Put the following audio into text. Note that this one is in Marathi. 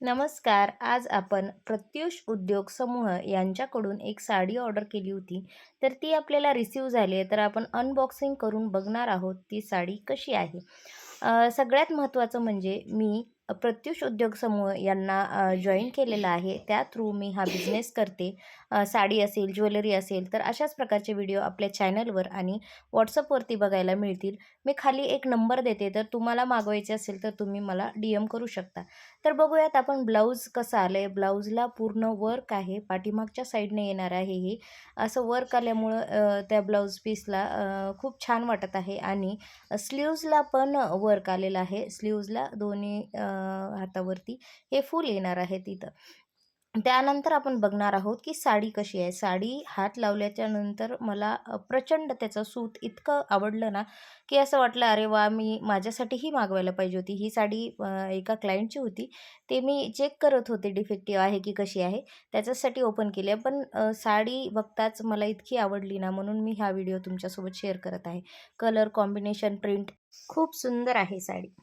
नमस्कार. आज आपण प्रत्यूष उद्योग समूह यांच्याकडून एक साडी ऑर्डर केली होती. तर ती आपल्याला रिसीव्ह झाली आहे. तर आपण अनबॉक्सिंग करून बघणार आहोत ती साडी कशी आहे. सगळ्यात महत्त्वाचं म्हणजे मी प्रत्यूष उद्योग समूह यांना जॉइन केलेलं आहे. त्या थ्रू मी हा बिझनेस करते. साडी असेल, ज्वेलरी असेल, तर अशाच प्रकारचे व्हिडिओ आपल्या चॅनलवर आणि WhatsAppवरती बघायला मिळतील. मी खाली एक नंबर देते, तर तुम्हाला मागवायचे असेल तर तुम्ही मला DM करू शकता. तर बघूयात आपण ब्लाऊज कसं आलंय. ब्लाऊजला पूर्ण वर्क आहे. पाठीमागच्या साईडने येणार आहे हे. असं वर्क आल्यामुळं त्या ब्लाऊज पीसला खूप छान वाटत आहे आणि स्लीव्हजला पण वर्क आलेलं आहे. स्लीव्हजला दोन्ही हातावरती हे फुल येणार आहे तिथं. त्यानंतर आपण बघणार आहोत, की साडी कशी आहे. साडी हात लावल्याच्या नंतर मला प्रचंड त्याचं सूत इतकं आवडलं ना, की असं वाटलं, "अरे वाह! मी माझ्यासाठीही मागवायला पाहिजे होती." ही साडी एका क्लायंटची होती. ते मी चेक करत होते डिफेक्टिव्ह आहे की कशी आहे, त्याच्यासाठी ओपन केली आहे. पण साडी बघताच मला इतकी आवडली ना, म्हणून मी हा व्हिडिओ तुमच्यासोबत शेअर करत आहे. कलर कॉम्बिनेशन, प्रिंट खूप सुंदर आहे साडी.